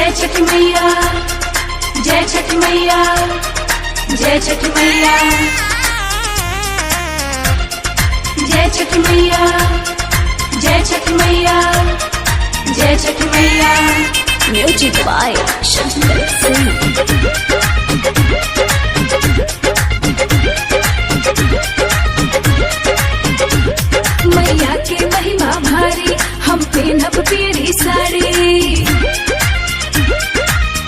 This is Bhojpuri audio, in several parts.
जय छठ मैया, जय छठ मैया, जय छठ मैया, जय छठ मैया, जय छठ मैया, जय छठ मैया। Music by Shankar Singh. मैया के महिमा भारी, हम पेनब पीरी साड़ी।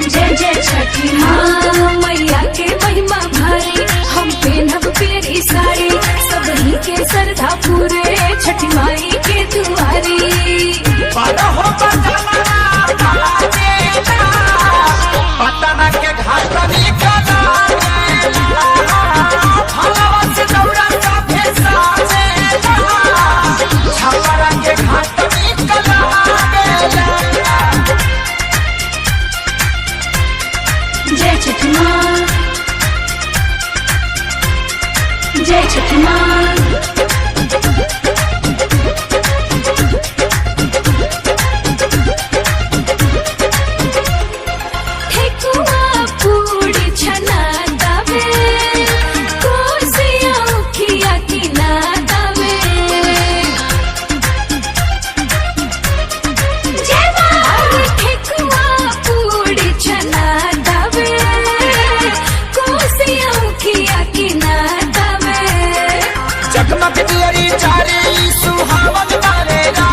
जय जय छठी माँ। मैया के महिमा भारी, हम पेनब पीरी साड़ी। सबही के श्रद्धा पूरे, छठी माई के दुआरी। पटना के घाट जय छठी माँ, जय छठी माँ। ठेकुआ पूड़ी छना दावे, कोसिया उखिया की ना दावे। जय माँ। ठेकुआ पूड़ी छना दावे, कोसिया उखिया की ना दावे। जगमग दियरी चारी सुहावन बारेगा,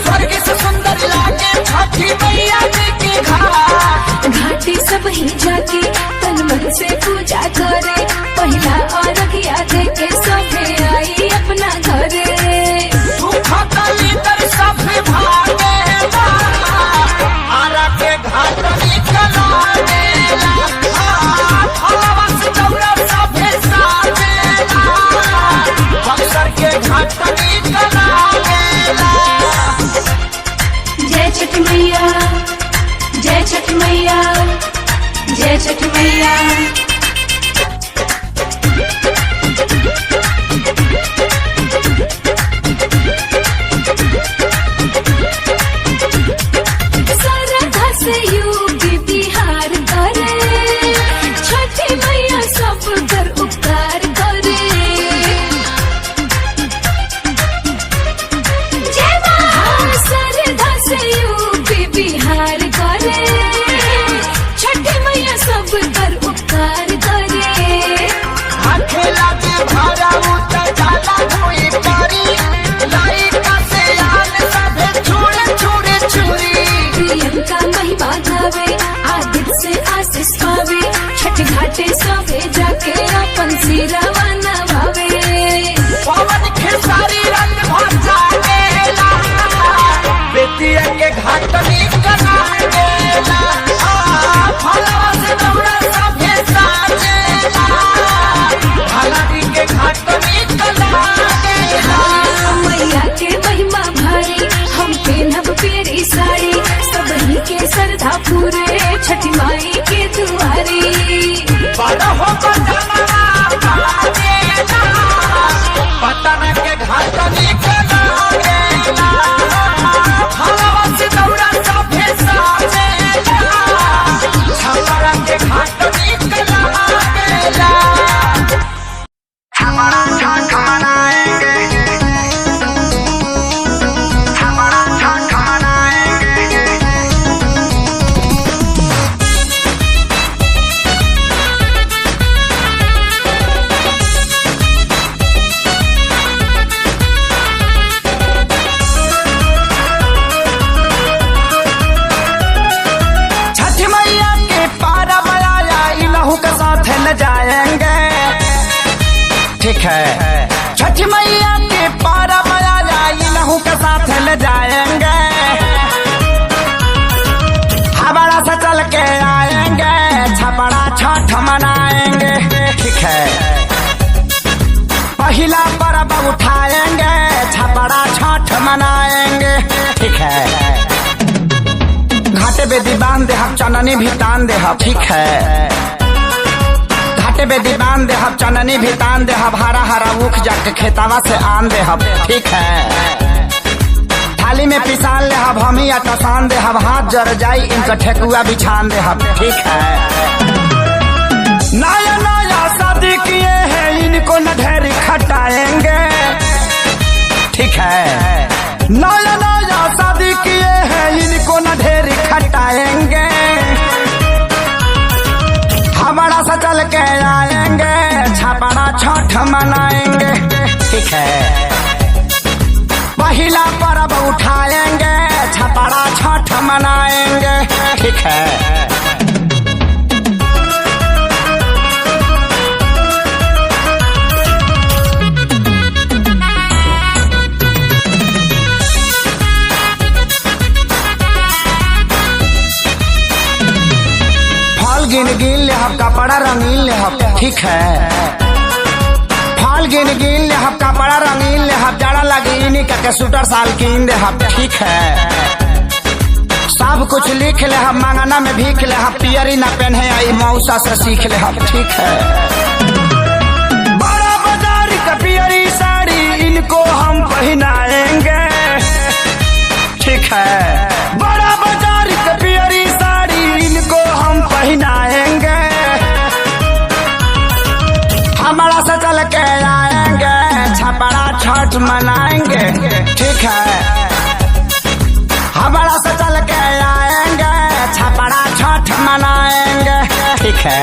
स्वर्ग से सुंदर लागे छठी मैया जी की घाट। घाटी सब ही जाके तन मन से पूजा करे, पहला और अगिया दे के सभे आई अपना घरे। खाता लीटर सब भागेला, आरा के घाट निकला गेला। फलवा से दौड़ा सभे साजेला, बक्सर के घाट निकला गेला। जय छठ मैया, जय छठ मैया, जय छठ मैया। श्रद्धा से यूपी बिहार करे, छठी मैया सब कर उपकार करे। जय माँ। श्रद्धा से यूपी बिहार करे, छठी मैया सब कर उपकार करे। अखेला के भरा उतर जाला हुई पारी, लाइका से आन सभे छुड़े छुड़े छुरी। प्रियंका महिमा गावे, आदित्य से आशीष पावे। छठ घाटे सभे जाके अपन सिरवा नवावे। पवन खेसारी रंग भर जागेला, बेतिया के घाट निकला गेला। फलवा से दौड़ा सभे साजेला, भलारी के घाट निकला गेला। मैया के महिमा भारी, हम पेनब पीरी साड़ी। सबही के श्रद्धा पूरे, छठी माई के दुआरी। पटना के घाट निकला गेला, फलवा से दौड़ा सभे साजेला, छपरा के घाट निकला गेला। हमारा छठ मनाएंगे, हमारा छठ मनाएंगे। छठ मैया के पारा बजाया इलहू के साथ न जाएंगे। ठीक है, छठ मैया के पारा बजाया इलहू के साथ न जाएंगे। हावड़ा से चल के आएंगे, छपरा छठ मनाएंगे। ठीक है, पहला पर्व उठाएंगे, छपरा छठ मनाएंगे। ठीक है, घाटे बेदी बांध दे हम, चननी भी तान दे हम। ठीक है, घाटे बेदी बांध दे हम, चननी भी तान दे हम। हरा हरा उख जाके खेतावा से आन दे हम। ठीक है, थाली में पिसान ले हब हम या टसान दे हब हाथ जर जाई इनका ठेकुआ बिछान दे हब ठीक है। नया नया शादी किए हैं इनको न ढेर खटाएंगे ठीक है। नया नया शादी किए हैं इनको न ढेर खटाएंगे। हमारा सा चल के आएंगे छापड़ा छठ मनाएंगे ठीक है। पहिला पर्व उठाएंगे छपड़ा छठ मनाएंगे ठीक है। फल गिन गिन ले हम कपड़ा रंगीन ले हम ठीक है। फल गिन गिन ले हम कपड़ा रंगीन ले हम जाड़ा लगी इन्हीं के सूटर साल कीन ले हम ठीक है। सब कुछ लिख ले हम मांगना में भीख ले हम पियरी न पहने आई मौसा से सीख ले हम ठीक है। बड़ा बाजारी का पियरी साड़ी इनको हम पहनाएंगे ठीक है। बड़ा बाजारी का पियरी साड़ी इनको हम पहनाएंगे। हमारा से चल के आएंगे छपड़ा छठ मनाएंगे ठीक है। हमारा से चल के आएंगे छपड़ा छठ मनाएंगे ठीक है।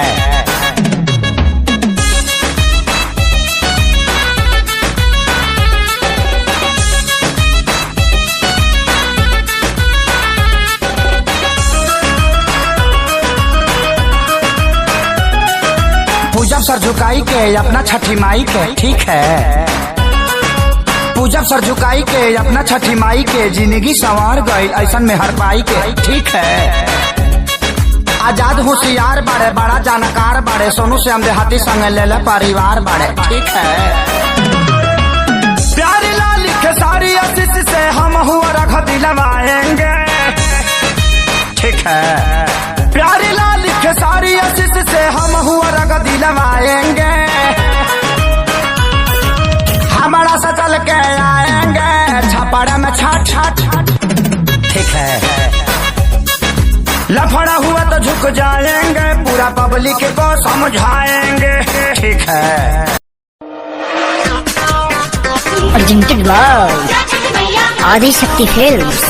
पूजब सर झुकाई के अपना छठी माई के ठीक है। पूजब सर झुकाई के अपना छठी माई के जिंदगी संवार गई ऐसन में हर पाई के ठीक है। आजाद होशियार बाड़े बड़ा जानकार बाड़े सोनू से हम देहाती संग ले ले परिवार बाड़े ठीक है। प्यारी लाल के सारी आशीष से हम हुआ रख दिलवाएंगे ठीक है। प्यारी लाल के सारी आशीष से हम हुआ रख दिलवाएंगे। हमारा से चल के आएंगे छपड़ा में छठ छठ ठीक है। लफड़ा हुआ तो झुक जाएंगे पूरा पब्लिक को समझाएंगे ठीक है। Presented by Adishakti films.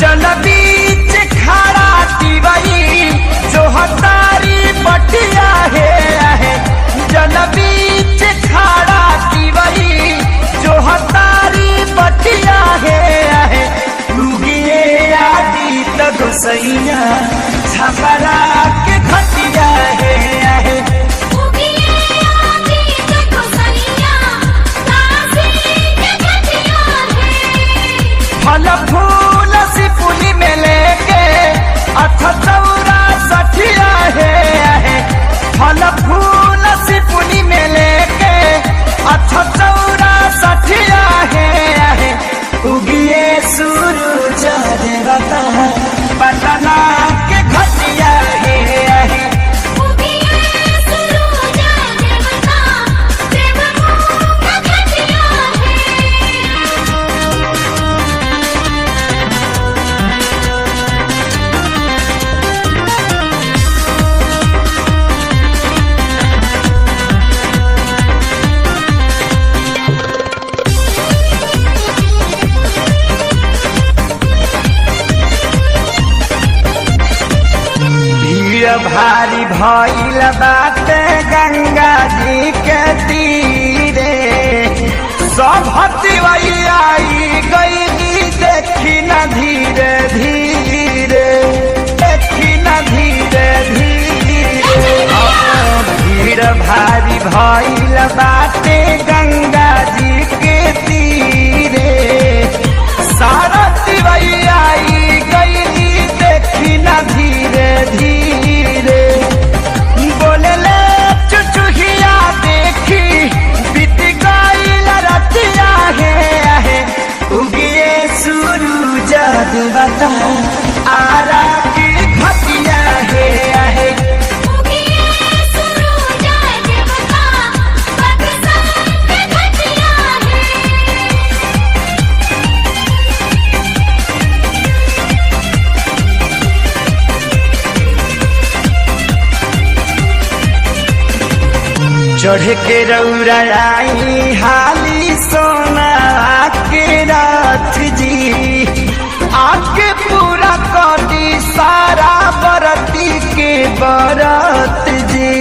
जल बीच खड़ा तिवई जो हतारी पटिया है। जल बीच खड़ा तिवई जो हतारी पटिया है। लुगिए आदि तो गोसैया छपरा के खटिया है। फल फूल सिपुली में लेके अथ चौरा सठिया है। फल फूल सिपुली में लेके अथ चौरा सठिया है। उगिए सूरज देवता पटना के खटिया है। भारी भइल बाटे गंगा जी के तीरे। सब हतिवई आई गई देखी न धीरे धीरे। देखी न धीरे धीरे। भीड़ भारी भइल बाटे गंगा जी के तीरे। सारा तिवई आई गई देखी न धीरे धीरे। बोले ले चुचुहिया देखी बीत गई रतिया है। उगिए सूरज देवता आ चढ़ के रौरा आई हाली सोना के रात जी, आके पूरा कदी सारा बरती के बरत जी,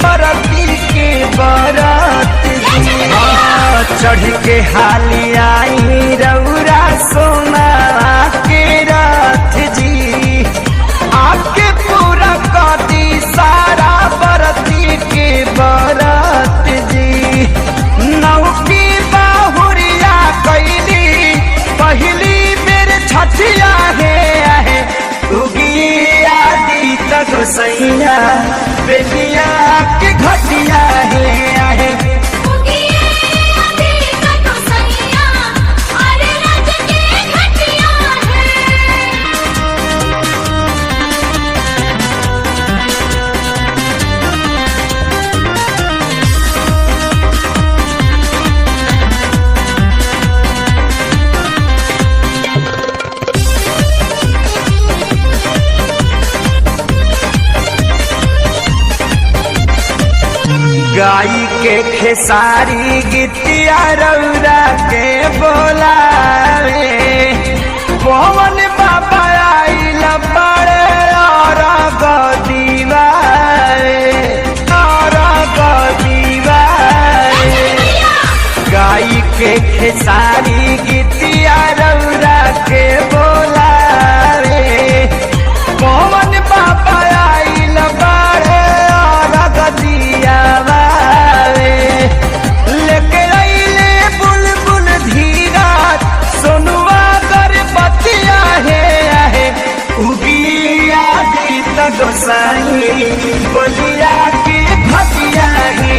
बरती के बरत जी। चढ़ के हाली आई रौरा सोना के रात जी, आके पूरा कदी सारा बरती के बरत जी। नौकी बाहुरिया कैली पहली मेरे छठिया है उगिया दी तक सैया बेलिया के घटिया है। गाई के खेसारी गीतिया रौरा के बोलावे, पवन बाबा आइल बड़े और गदीवारे, और गदीवारे। गाई के खेसारी गीतिया रौरा के बोलावे, पवन बाबा आइल बड़े और गदीवारे। लेके आइले बुलबुल धीरा सोनुआ गरबतिया है उगिया दी गोसाई बोलिया के भतिया है।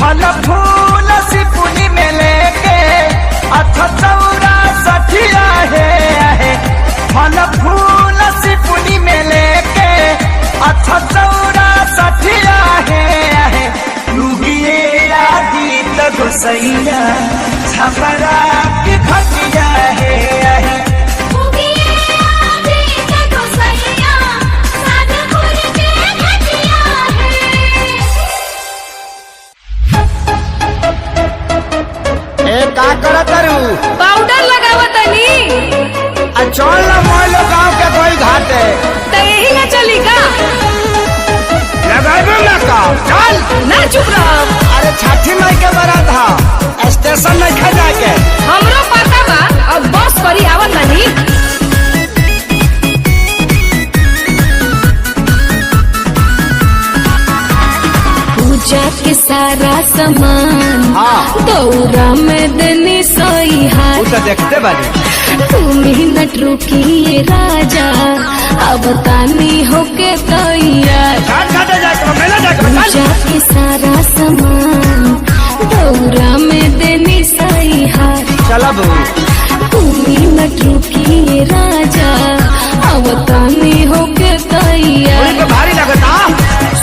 फल फूल सिपुनी में लेके अथ चौरा सठिया है, फल फूल सिपुनी में लेके अथ चौरा सठिया है लुगिया गीत गोसैया छपरा की घटिया है। का करत तारू? पाउडर लगावत तनी। चल ना मोहल्लो गाँव के कोई घाट है तो यही ना चली का? लगाबे ना का चल ना चुप रहो। अरे छठी माई के बारात हा स्टेशन में खा जाके हमरो पता बा, अब बस करी आवत नहीं। पूजा के सारा सामान दौरा में देनी सोई हाथ, तो देखते बानी तुम ही नट रुकी राजा अब तानी होके तैयार। पूजा के सारा सामान दौरा में देनी सही हार, चला तुम ही नट रुकी राजा अब तानी होके तैयार। भारी लगता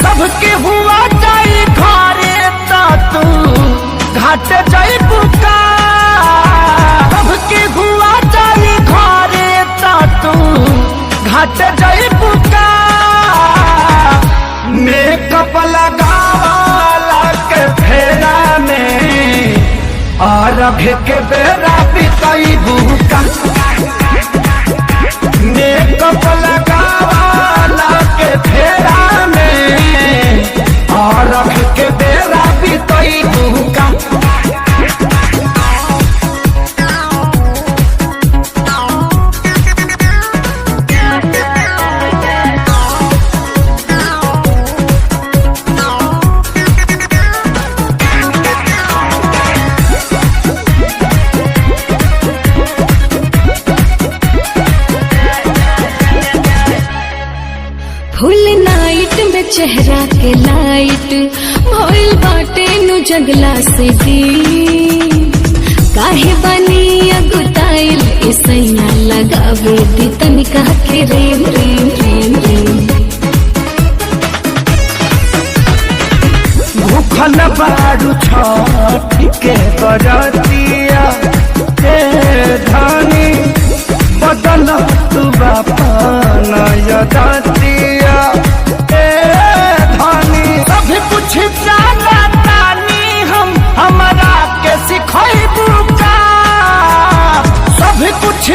सबके हुआ जाई घरे तू घाट जाई बुका, सबके हुआ जाई घरे तू घाट जाई बुका। मेकअप लगावाला के फेरा में और के बेरा बिताई बुका, मेकअप लगावाला के फेरा में और के बेरा बिताई बुका। फुल नाइट में चेहरा के लाइट भइल बाटे नु जंगला से दी, काहे बनी अगुताइल इसैया लगावे दी तनिका के रेम रेम रेम रेम। भूखल बारू छठ के बरतिया हे धानी बदल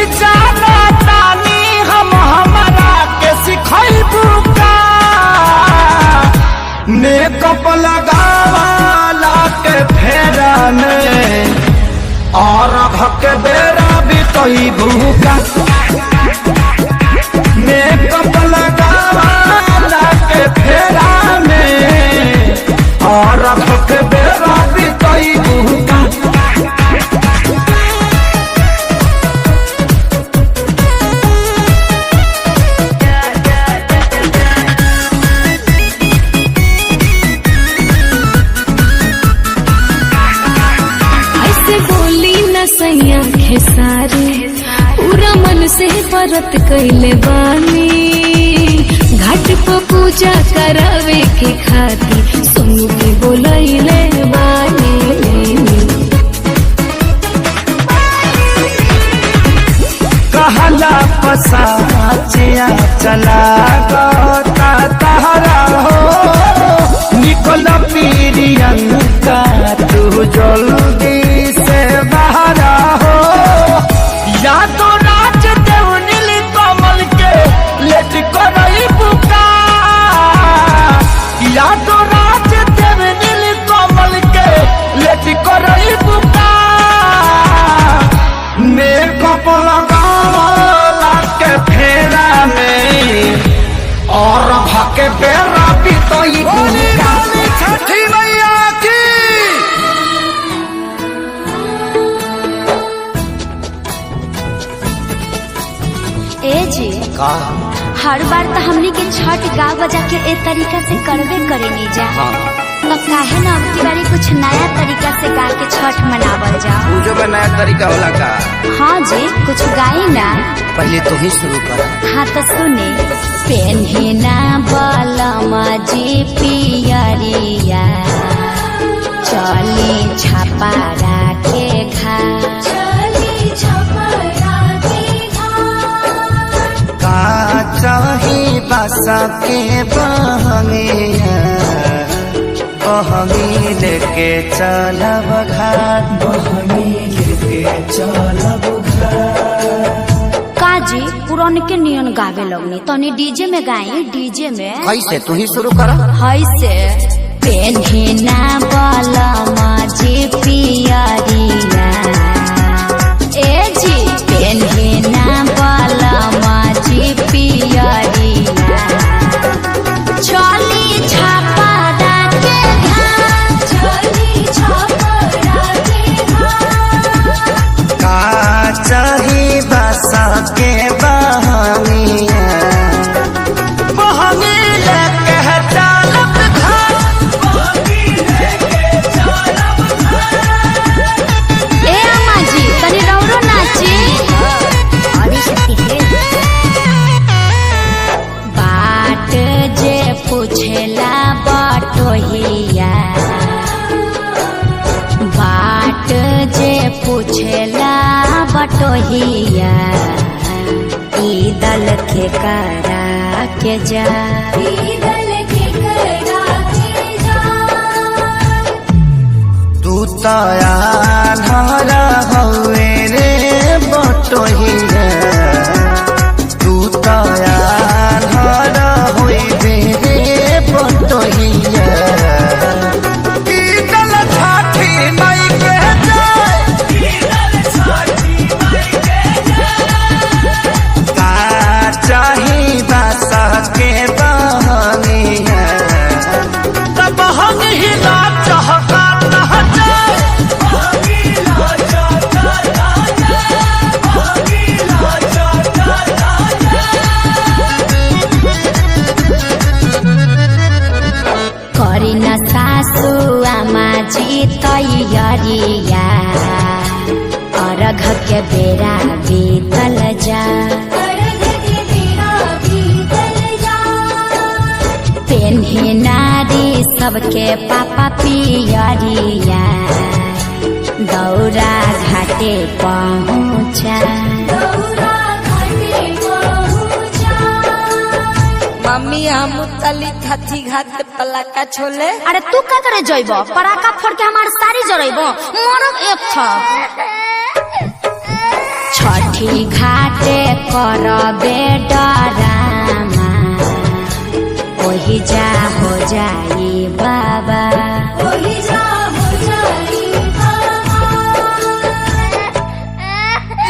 भी जाना तानी हम हमारा के सिखैबू का मेकअप लगावाला के फेरा में और भके बेरा भी तैबू का मेकअप लगावाला के फेरा में और भके बेरा भी तैबू का सैया खेसारे पूरा मन से व्रत कैले बानी घाट पर पूजा करावे के खातिर सुनु के बोलैले बानी कहला पसाचिया चला गोता तहरा हो निकल पीरियंका तू जल्दी से बाहरा हो या तो राज देव नील कमल के लेट करई बुका या तो राज देव नील कमल के लेट करई बुका मेकअप लगावला के फेरा में और भाके बेरा भी तो ये छठी मैया की ए जी हर बार तो हमनी के छठ गा बजा के ए तरीका से करबे करे नहीं जा तो काहे ना अब की बारी कुछ नया तरीका से गा के छठ मनावल जा पूजो में नया तरीका होला का हाँ जी कुछ गाई ना पहले तो ही शुरू कर हाँ तो सुने पेन्हे ना बलमा जी पियरिया चली छपारा के घा चाही बासा के बहंगिया बहंगी लेके चलब घाट बहंगी लेके चलब घाट काजी पुरान के नियन गावे लगनी तनी डीजे में गाई डीजे में कैसे तू ही शुरू कर हाय से पेन्हे ना बलमा जी पियरिया ए जी पेन्हे ना बलमा जी पियरिया चली छापरा के घाट चली छापरा के घाट का चाही बासा के बहंगिया बहंगी लेके चलब घाट बहंगी लेके चलब घाट ए अम्मा जी तनी रौरो नाची आदिशक्ति फिल्म्स बाट जे पूछेला बटोहिया बाट जे पूछेला बटोहिया ई दल के करा के जा ई दल के करा के जा तू तया धरा हवे रे बटोहिया तू तया धरा होइबे रे बटोहिया की दल छाठी माई के जाय की दल छाठी माई के जाय का चाही बासा के बहंगिया तब हम ही ना चाहता करी न सासु आमा जी तैयारिया अर्घ के बेरा बीतल जा पेन्हे नारी सबके पापा पियरिया दौरा घाटे पहुँचा मम्मी हम तली खाती घाट पलाका छोले। अरे तू का करे जइब पराका फोड़ के हमार सारी जरइब मरब एक छ छठ छठी घाटे करबे डरामा ओही जा हो जाई बाबा ओही जा हो जाई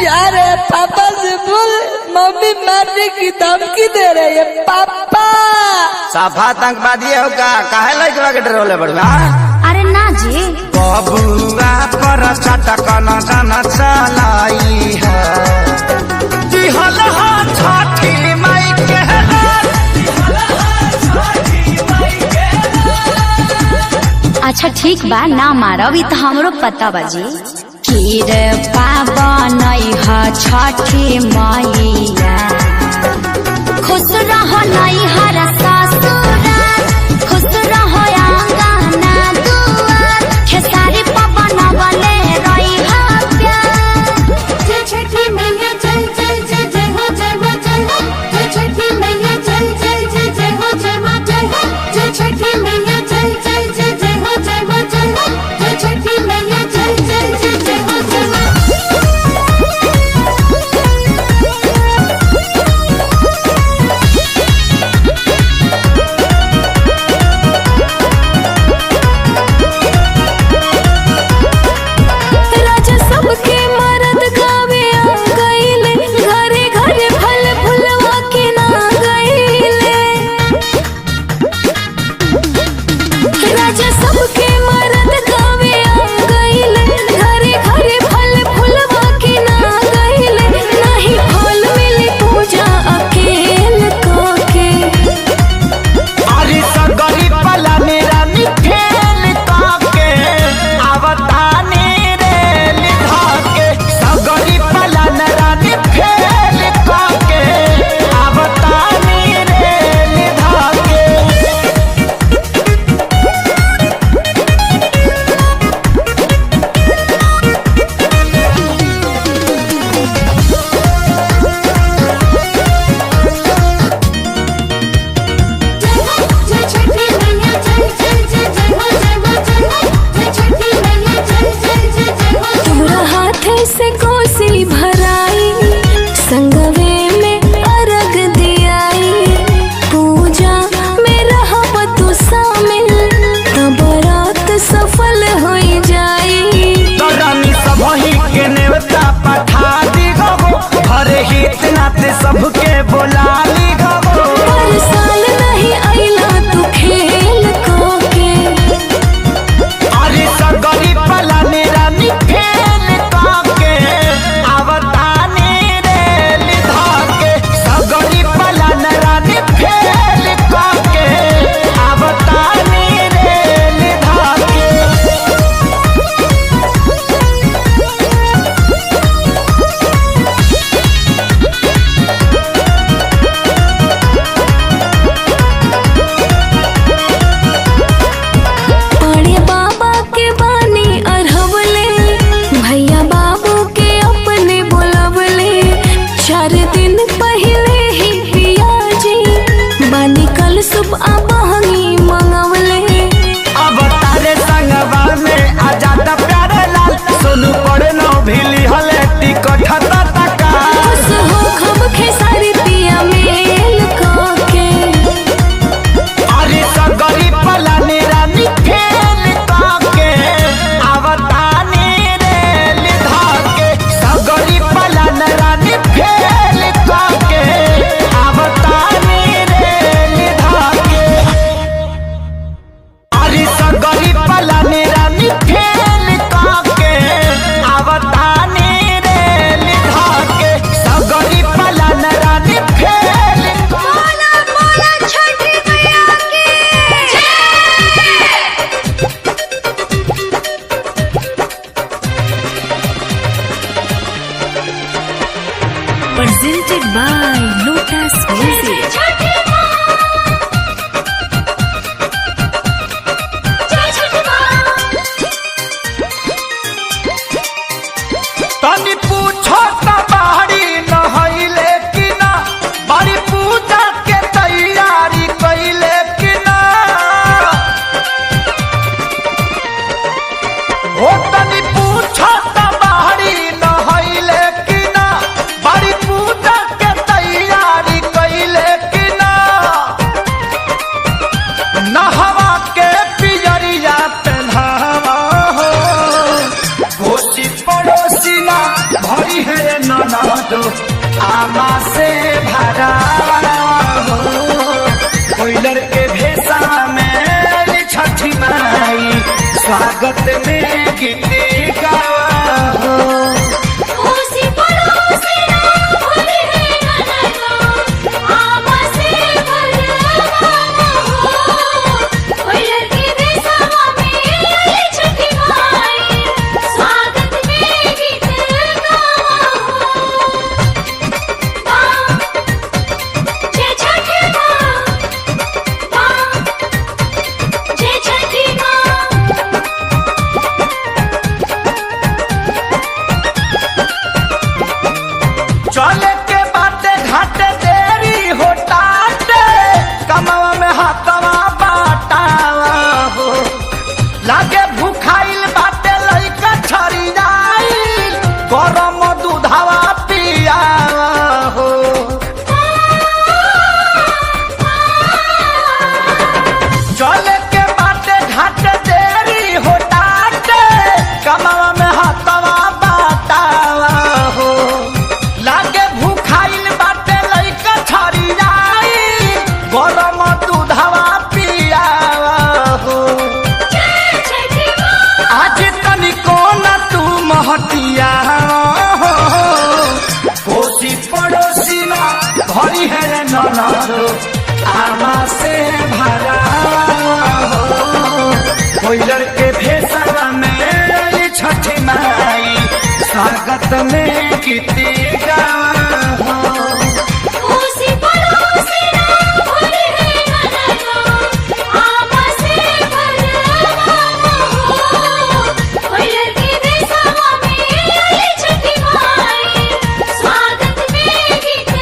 यार पापा से बोल मम्मी मारने की धमकी दे रही है पापा। साफा आतंकवादी होगा काहे लइकवा के डरोले बड़वा। अरे ना जी बबुआ पर चटक न जन चलाई है दिहल हा छठी माई के अच्छा ठीक बा ना मारब ई तो हमरो पता बाजी खीर पावन ह छठी मैया खुश रहो नई हर ससुराल खुश रहो आंगना दुआर खेसारी पवन वाले रही हा प्यार जय छठी मैया जय जय जय जय हो जय मां जय हो जय छठी मैया जय जय जय जय हो जय मां जय हो जय छठी मैया जय जय जय जय हो जय मां जय हो जय छठी मैया जय जय जय जय हो जय मां। राजा सबके मरद गावे आ गईले घरे घरे फल फुलवा के ना गईले राजा सबके मरद गावे आ गईले घरे घरे फल फुलवा के ना गईले नहीं फल मिली पूजा अकेल के अरे सगरी पला मेरा निठेल काके आवतानी रे लिधाके सगरी पला मेरा निठेल काके आवतानी रे लिधाके। जय छठी मैया जय जय जय जय हो जय मां जय हो जय छठी मैया जय जय जय जय हो तोरा हाथे से कोसी भराई संगवे में अर्घ दियाई पूजा में रहब तू शामिल तब रात सफल हो जाई तरानी सबही के नेवता पठा दी गो हरे हित नाते सबके बोला ली गो हर साल नहीं आइला तू खेल के अरे सगरी पला मेरा निठेल काके आवतानी रे लिधाके सगरी पला मेरा निठेल काके आवतानी रे लिधाके। पड़े बाबा के बानी अरहवले भैया बाबू के अपने बोलवले 4 दिन पहले ही पियाजी बानी कल सुबह बहनी मंगवले अब तारे संगवा में आजाद प्यारे लाल सोनू पड़े नौ भीली हले टिकट तका खुश हो खब खेसारी पिया मेल के अरे सगरी पला मेरा निठेल काके आवतानी रे लिधाके सगरी पला मेरा निठेल काके आवतानी रे लिधाके अरे सगरी पला मेरा निठेल काके आवतानी रे लिधाके सगरी पला मेरा निठेल बोला बोला छठी मैया की presented by Lotus Music. तनी पूछो त बाहरी नहैले कि ना बड़ी पूजा के तैयारी कैले कि ना हो तनी पूछो त बाहरी नहैले कि ना ननदो आमा से भरा हो कोयलर के भेसा में छठी माई स्वागत में गीत गावा हो ओसी पड़ोसी ना भूले ननदो आमा से भरा हो कोयलर के भेसा में छठी माई स्वागत में गीत गावा हो जय छठी माँ जय छठी माँ चले के बाटे घाटे देरी हो टाटे कमवा में हाथवा बाटावा हो लागे भूखाइल बाटे लइका छरी जाई गरम दूधवा पियावा हो चले के बाटे घाटे देरी हो टाटे कमवा में हाथवा बाटावा हो लागे भूखाइल बाटे लइका छरी जाई गरम दूधवा पियावा हो आज तनिको न तू महतिया हो कोसी पड़ोसी ना भरी है ननदो आमा से भरा हो कोयलर के भेसा में छठी माई स्वागत में गीत गावा हो ओसी पड़ोसी ना भूले ननदो आमा से भरा हो कोयलर के भेसा में छठी माई स्वागत में गीत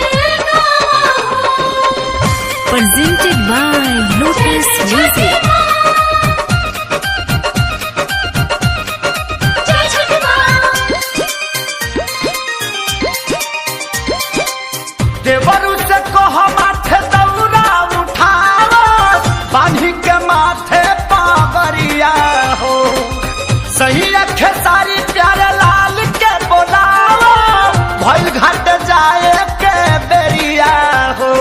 गावा हो presented by Lotus Music. जय छठी माँ देवरु से कह माथे दौरा उठाओ बांधी के माथे पावरिया हो सही अखे सारी प्यारे लाल के बोलाओ भइल घाट जाए के बेरिया हो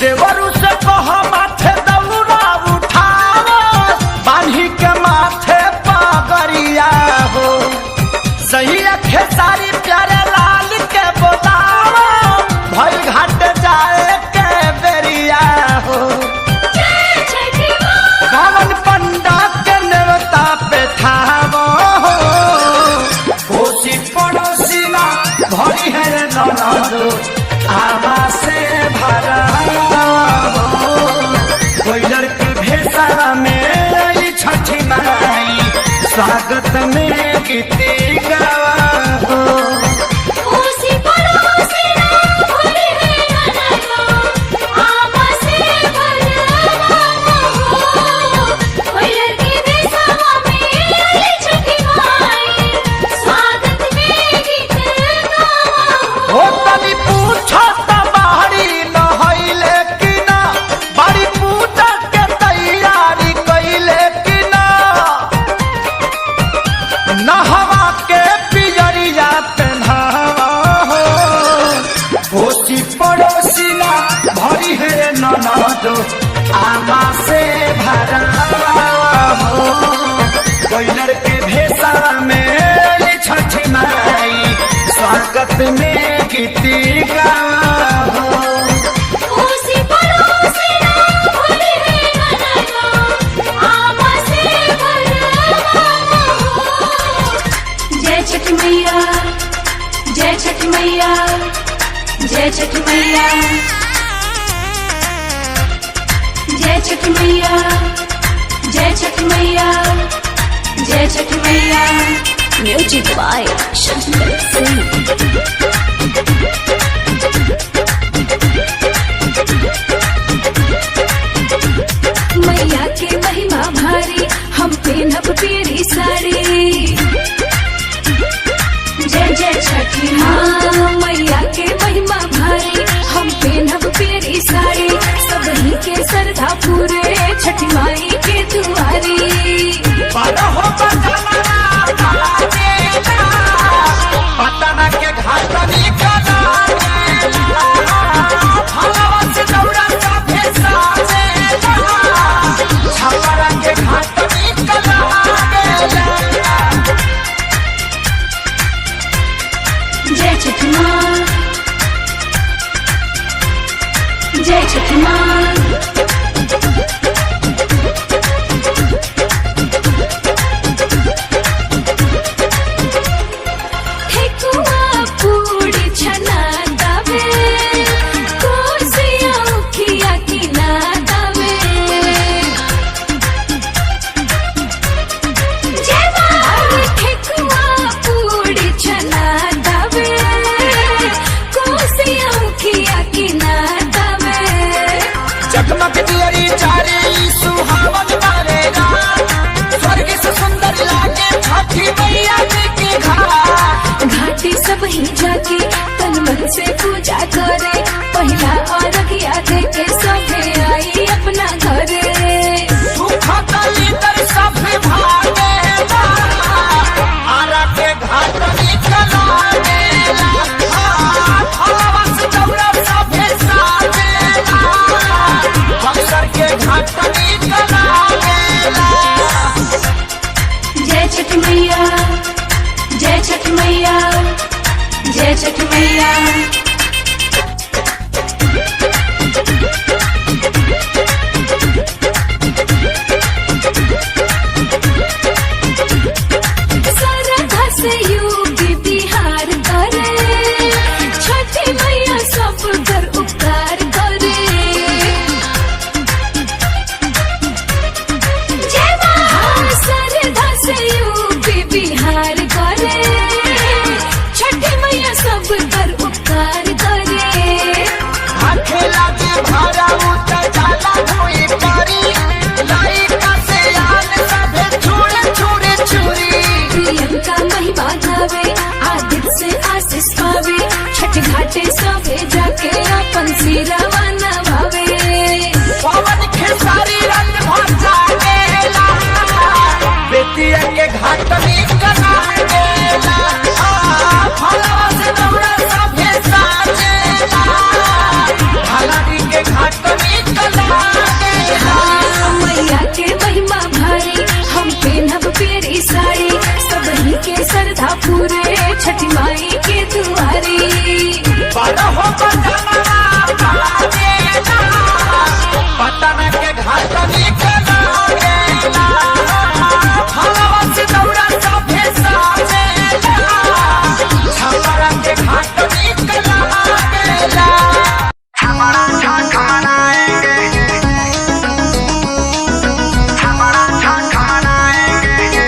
देवरु से कह माथे दौरा उठाओ बांधी के माथे पावरिया हो सही अखे सारी प्यारे लाल के बोलाओ भइल घाट जाए के बेरिया हो जय छठी माँ कौन पंडा के नेवता पे ठावो हो कोसी पड़ोसी ना भरी है ननदो आमा से भरा हो कोयलर के भेसा में छठी माई स्वागत में गीत गावा हो ओसी पड़ोसी ना भूले ननदो आमा से भरा हो कोयलर के भेसा में छठी माई स्वागत में गीत गावा हो हो तनी पूछो त बाहरी नहैले कि ना बड़ी पूजा के तैयारी कइले कि ना नहवा के पियरिया पेन्हावा हो कोसी पड़ोसी ना भरी है ननदो आमा से भरा हो कोयलर के भेसा में छठी माई स्वागत में गीत गावा हो ओसी पड़ोसी ना भूले ननदो आमा से भरा हो जय छठी मैया जय छठी मैया जय छठी मैया जय छठी मैया जय छठी मैया जय छठी मैया Music by Shankar Singh. मैया के महिमा भारी हम पेनब पीरी साड़ी जय जय छठी माँ मैया के महिमा भारी हम पेनब पीरी साड़ी सबही के श्रद्धा पूरे छठी माई के दुआरी बारहो बजाना जय छठ मैया। सरधा से यूपी बिहार करे, छठी मैया सब कर उपकार करे। हाँ, सरधा से यूपी बिहार करे, छठी मैया सब कर उपकार करे। अकेला के भरा उतर जाला हुई पारी, लाइका से आन सभे छुरे छुरे छुरी। प्रियंका महिमा गावे, आदित्य से आशीष पावे, छठ घाटे सभे जाके अपन सिरवा नभावे। पवन खेसारी रंग भर जागेला, बेतिया के घाट निकला गेला। फलवा से दौड़ा सभे साजेला, हलारी के घाट निकला गेला। मैया के महिमा भारी, हम पेनहब पेरी साड़ी, सबही के श्रद्धा पूरे छठी माई के दुआरी। बड़ा हो बजना बाजेला, पटना के घाट निकला गेला। फलवा से दौड़ा सभे साजेला, छपरा के घाट निकला गेला। हमारा छठ मनाएंगे, हमारा छठ मनाएंगे।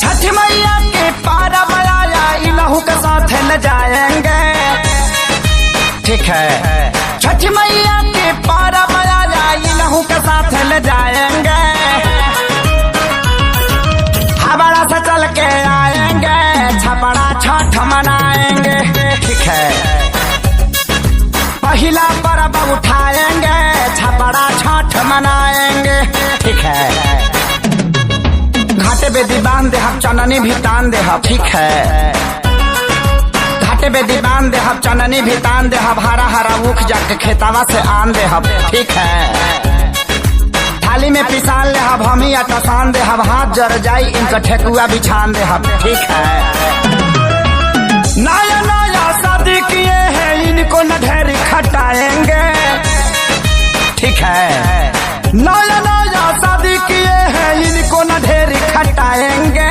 छठ मैया के पारा बजाया इलहू के साथ न जाएंगे। ठीक है, छठ मैया के पारा बजाया इलहू के साथ न जाएंगे। हमारा से चल के आएंगे, छपड़ा छठ मनाएंगे। ठीक है, पहला पर्व उठाएंगे, छपड़ा छठ मनाएंगे। ठीक है, घाटे बेदी बांध दे हम चननी भी तान दे हम। ठीक है, घाटे बेदी बांध दे हम चननी भी तान दे हम। हरा हरा उख जाके खेतावा से आन दे हम। ठीक है, थाली में पिसान ले हम, हम ही आटासान दे हम। हाथ जर जाई इनका ठेकुआ बिछान दे हम। ठीक है, नया नया शादी किए हैं, इनको न ढेरी खटाएंगे। ठीक है, नया नया शादी किए हैं, इनको न ढेरी खटाएंगे।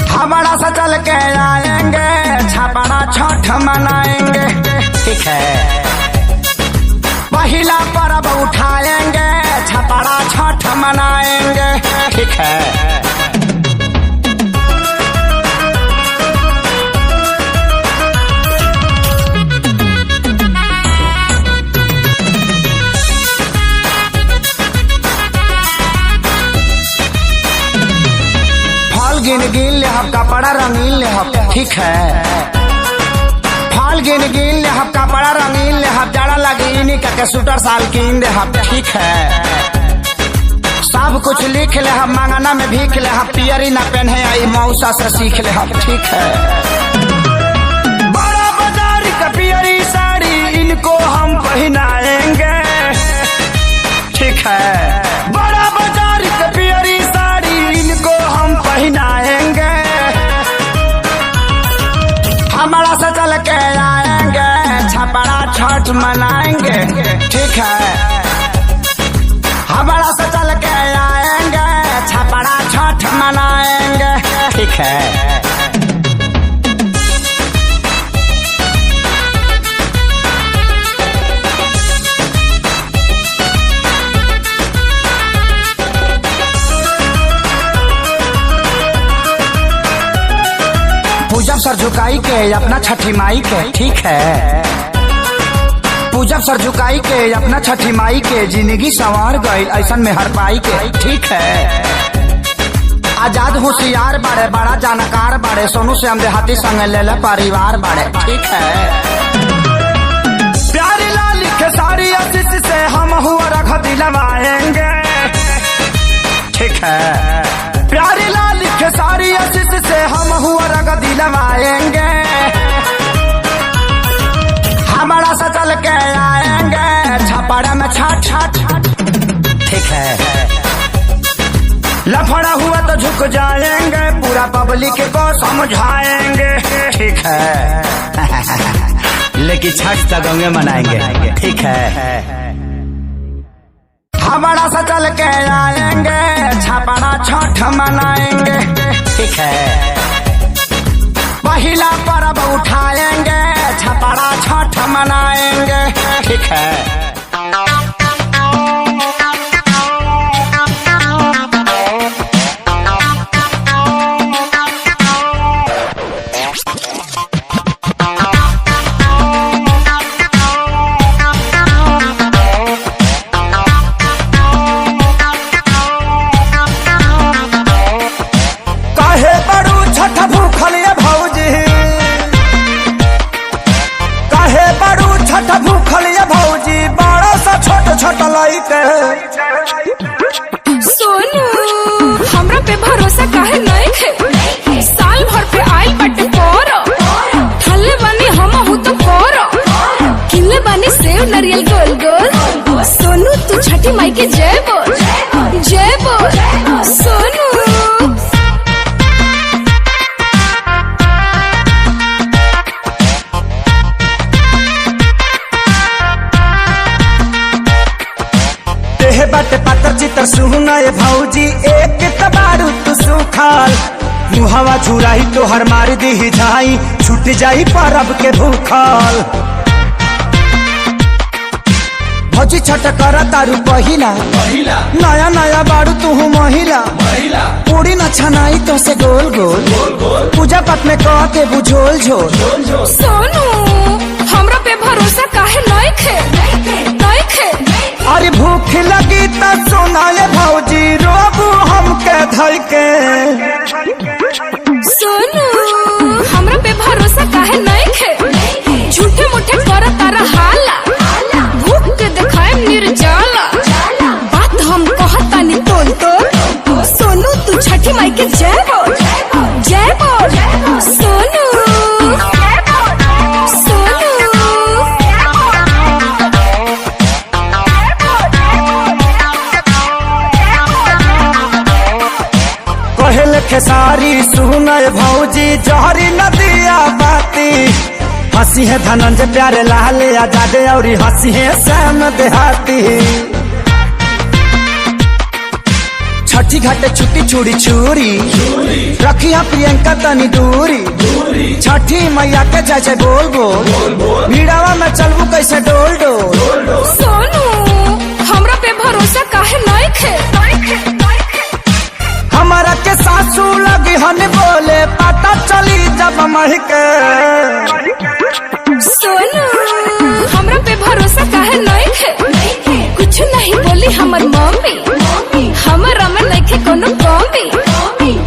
हमारा से चल के आएंगे, छपड़ा छठ मनाएंगे। ठीक है, पहला पर्व उठाएंगे, छपड़ा छठ मनाएंगे। ठीक है, गिन गिन ले हम कपड़ा रंगीन ले हम। ठीक है, फल गिन गिन ले हम कपड़ा रंगीन ले हम। जाड़ा लगी इन्हीं का सूटर साल कीन ले हम। ठीक है, सब कुछ लिख ले हम, मांगना में भीख ले हम। पियरी न पहने आई मौसा से सीख ले हम। ठीक है, बड़ा बाजार का पियरी साड़ी, इनको हम पहनाएंगे। ठीक है, बड़ा बाजार का पियरी साड़ी, इनको हम पहनाएंगे। हमारा से चल के आएंगे, छपड़ा छठ मनाएंगे। ठीक है, हमारा से चल के आएंगे, छपड़ा छठ मनाएंगे। ठीक है, पूजब सर झुकाई के अपना छठी माई के। ठीक है, पूजब सर झुकाई के अपना छठी माई के। जिंदगी संवार गई ऐसन में हर पाई के। ठीक है, आजाद होशियार बाड़े, बड़ा जानकार बाड़े। सोनू से हम देहाती संग ले ले परिवार बाड़े। ठीक है, प्यारी लाल के सारी आशीष से हम हुआ रख दिलवाएंगे। ठीक है, प्यारी लाल के सारी आशीष से हम हुआ ठीक है। लफड़ा हुआ तो झुक जाएंगे, पूरा पब्लिक को समझाएंगे, ठीक है। लेकिन छठ तक गंगे मनाएंगे, ठीक है। हमारा सा चल के आएंगे, छपड़ा छठ मनाएंगे, ठीक है। पहिला पर्व उठाएंगे, छपड़ा छठ मनाएंगे, ठीक है। सोनू हमरा पे भरोसा काहे नहीं है? साल भर पे आइल बटे पोरो, ठल्ले बानी हम हूँ तो पोरो, किले बानी सेव नारियल गोल गोल। सोनू तू छठी माई के जय बोल, जय बोल सोनू। बटे पातर चितर सुनाए भौजी, एक तबारू तू सुखाल मुहावा झुराई तो हर मार दी जाई, छूट जाई परब के भूखाल। भौजी छठ कर तारू पहिला, नया नया बारू तू महिला, पूरी न छनाई तो से गोल गोल, पूजा पाठ में कह के बुझोल झोल। सोनू हमरा पे भरोसा काहे नहीं खे? अरे भूख लगी तो सुनाए भौजी, रोबू हमके धर के। सोनू हमरा पे भरोसा काहे नहीं खे? झूठे मूठे कर तारा हाला, भूख के दिखाए निर्जाला, बात हम कहता नहीं तोल तो। सोनू तू छठी माई के जय बोल, जय बोल सोनू। खेसारी सुनय भौजी, जहरी नदिया बाती, हंसी है धनंजय प्यारे लाल आजादे, और हंसी है श्याम देहाती। छठी घाटे छुट्टी छुड़ी छुरी, रखी है प्रियंका तनी दूरी, छठी मैया के जय जय बोल बोल, भीड़ावा में चलबू कैसे डोल डोल। सोनू हमरा पे भरोसा काहे नहीं खे? हमारा के सासू लगी हन बोले, पता चली जब महके। सोनू हमरा पे भरोसा काहे नहीं खे? कुछ नहीं बोली हमर मम्मी, हमारा में नहीं खे कोनो कमी,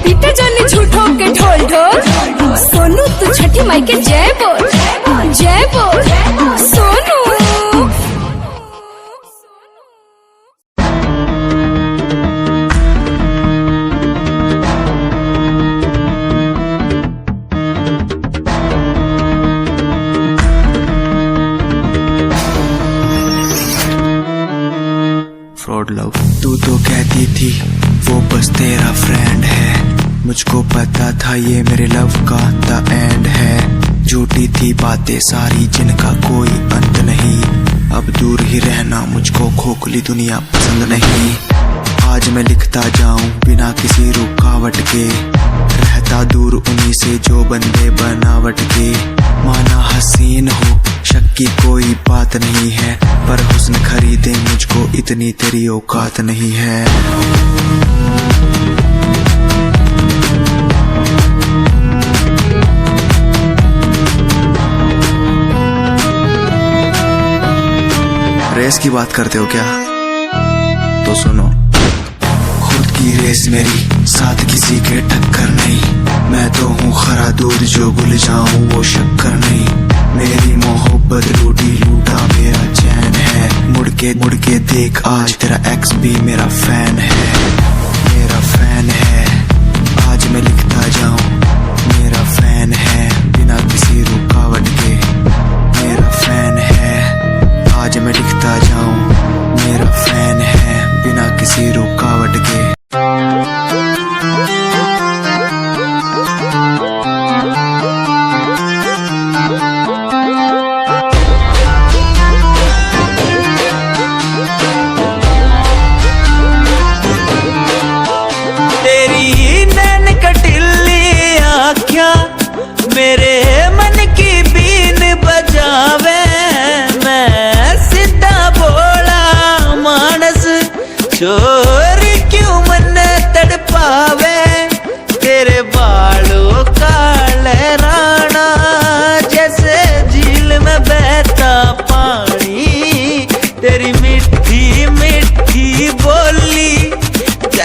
पीटे जानी झूठो के ढोल ढोल। सोनू तू छठी माई के जय बोल, जय बोल सोनू। फ्रॉड लव तू तो कहती थी वो बस तेरा फ्रेंड है, मुझको पता था ये मेरे लव का द एंड है। झूठी थी बातें सारी जिनका कोई अंत नहीं, अब दूर ही रहना मुझको खोखली दुनिया पसंद नहीं। आज मैं लिखता जाऊं बिना किसी रुकावट के, रहता दूर उन्हीं से जो बंदे बनावट के। माना हसीन हो शक की कोई बात नहीं है, पर हुस्न खरीदे मुझको इतनी तेरी औकात नहीं है। रेस की बात करते हो क्या? तो सुनो, खुद की रेस मेरी साथ किसी के टक्कर नहीं, मैं तो हूँ खरा दूध जो भूल जाऊं वो शक्कर नहीं। मेरी मोहब्बत लूटी लूटा मेरा चैन है, मुड़ के देख आज तेरा एक्स भी मेरा फैन है, मेरा फैन है। आज मैं लिखता जाऊं मेरा फैन है, बिना किसी रुकावट के मेरा फैन है। आज मैं लिखता जाऊं मेरा फैन है, बिना किसी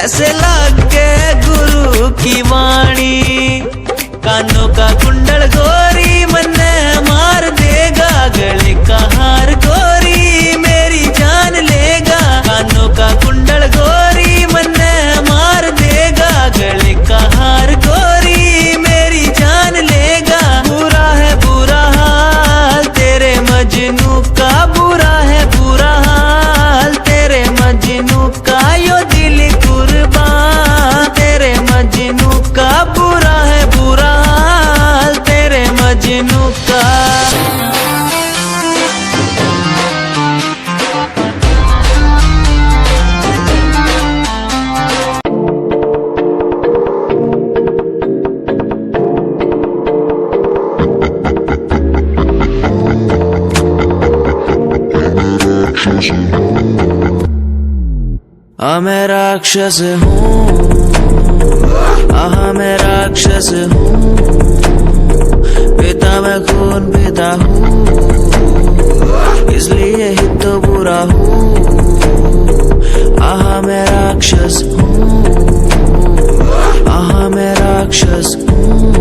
ऐसे लगे गुरु की वाणी, कानों का कुंडल गोरी मन्ने मार देगा, गले का हार गोरी मेरी जान लेगा, कानों का कुंडल गोरी मन्ने मार देगा, गले का हार गोरी मेरी जान लेगा। बुरा है बुरा हाल तेरे मजनू का, बुरा है बुरा हाल तेरे मजनू का, यो दिल कुर्बान तेरे मजनू का, बुरा है बुरा हाल तेरे मजनू का। मैं राक्षस हूँ, मैं राक्षस हूँ, पिता मैं खून पिता हूँ, इसलिए ही तो बुरा हूँ। मैं राक्षस हूँ, मैं राक्षस हूँ,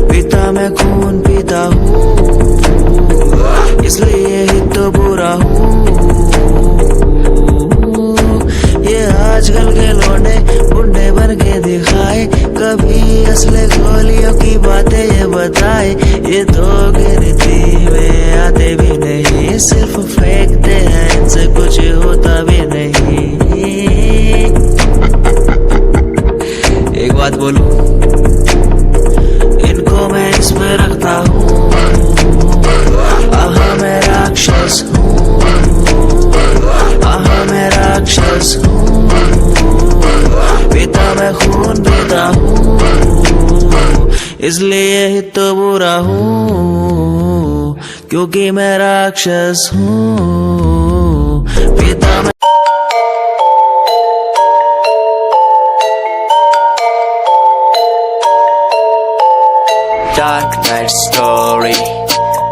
पिता मैं खून पिता हूँ, इसलिए ही तो बुरा हूँ। ये आजकल के लौंडे बुंडे बन के दिखाए, कभी असले गोलियों की बातें ये बताए, ये तो गिनती में आते भी नहीं, सिर्फ फेंकते हैं, इनसे कुछ होता भी नहीं। एक बात बोलूं, इनको मैं इसमें रखता हूँ, मैं राक्षस हूँ, मैं राक्षस हूँ, पिता मैं खून पिता हूँ, इसलिए ही तो बुरा हूँ, क्योंकि मैं राक्षस हूँ, पिता मैं। Dark night story,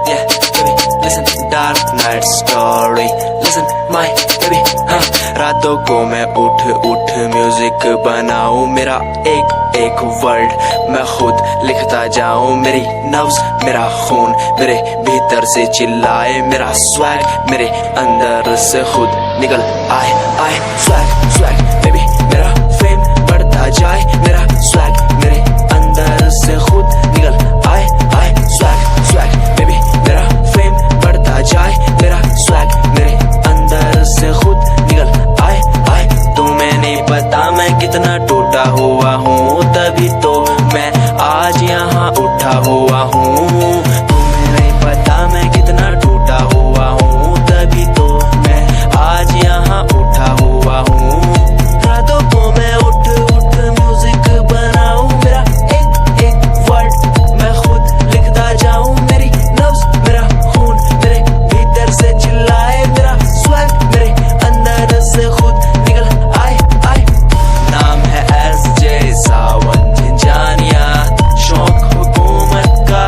yeah, baby, listen, dark night story, listen, my baby, हाँ। रातों को मैं उठ उठ म्यूजिक बनाऊं, मेरा एक एक वर्ड मैं खुद लिखता जाऊं, मेरी नब्ज मेरा खून मेरे भीतर से चिल्लाए, मेरा स्वैग मेरे अंदर से खुद निकल आए आए। स्वैग स्वैग बेबी मेरा फेम बढ़ता जाए, मेरा स्वैग मेरे अंदर से खुद निकल आए आए। स्वैग स्वैग बेबी मेरा फेम बढ़ता जाए, मेरा स्वैग मेरे अंदर से खुद निकल आए आए। तुम्हें नहीं पता मैं कितना टूटा हुआ हूँ, तभी तो मैं आज यहाँ उठा हुआ हूँ। तुम्हें नहीं पता मैं कितना टूटा हुआ हूँ, तभी तो मैं आज यहाँ उठा हुआ हूँ। रातों को मैं उठ उठ म्यूजिक बनाऊं, मेरा एक एक वर्ड मैं खुद लिखता जाऊं, मेरी नब्ज मेरा खून मेरे भीतर से चिल्लाए, मेरा स्वैग मेरे अंदर से खुद निकल आए आए। नाम है SJ सावन झिंझानिया, शौक हुकूमत का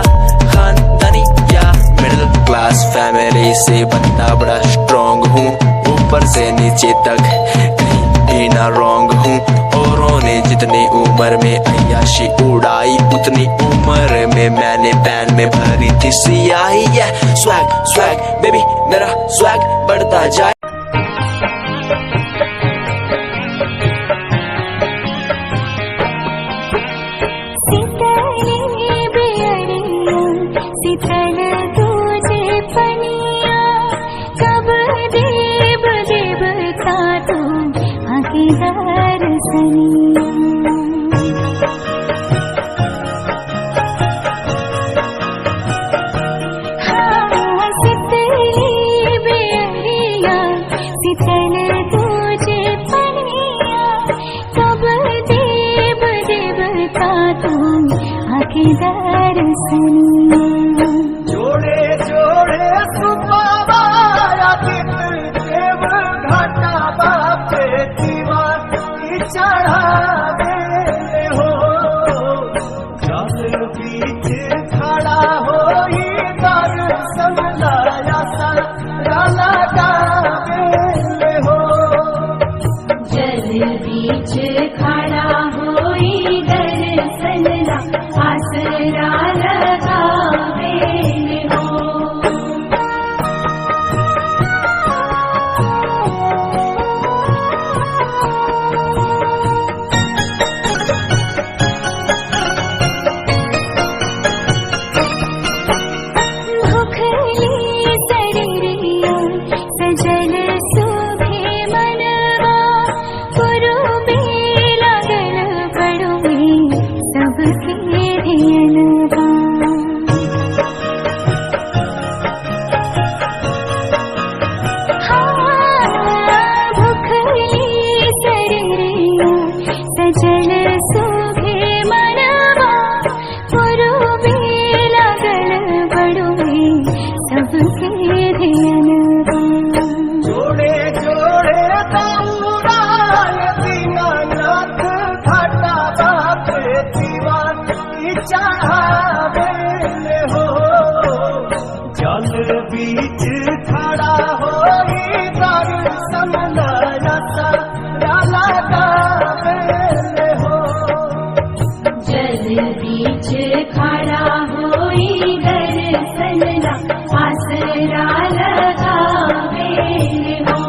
खानदानी या मिडिल क्लास फैमिली से बनना बड़ा स्ट्रॉन्ग हूँ, ऊपर से नीचे तक कहीं भी ना रॉन्ग हूँ। औरों ने जितनी उम्र में अय्याशी उड़ाई, उतनी उम्र में मैंने पैन में भरी थी सियाही। स्वैग स्वैग बेबी मेरा स्वैग बढ़ता जाए। जोड़े जोड़े सुबाया देव घाटा बापे दीवानी चढ़ावे हो, जल बीच खड़ा हो दर्शन लाया सारा लगावे हो। जल बीच खड़ा होई दर्शनला आसरा लगावे हो। बीच खड़ा होई दर्शनला आसरा लगावे हो। जल बीच खड़ा होई दर्शनला आसरा लगावे हो।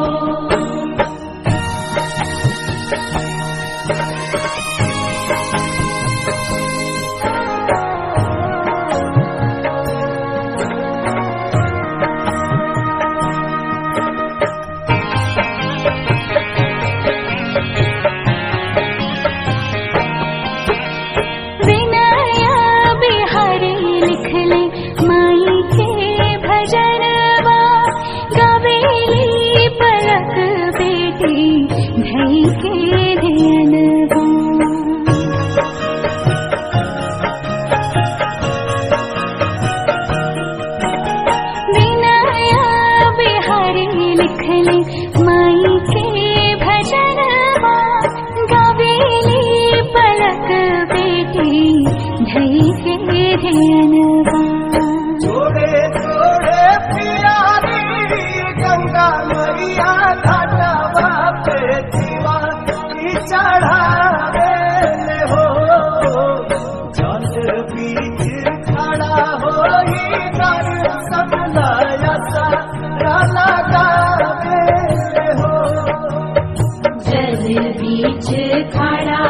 जोड़े जोड़े प्यारी गंगा मैया घाटवा पे दीवानी चढ़ावे हो। जल बीच खड़ा होई दर्शनला आसरा लगावे हो। जल बीच खड़ा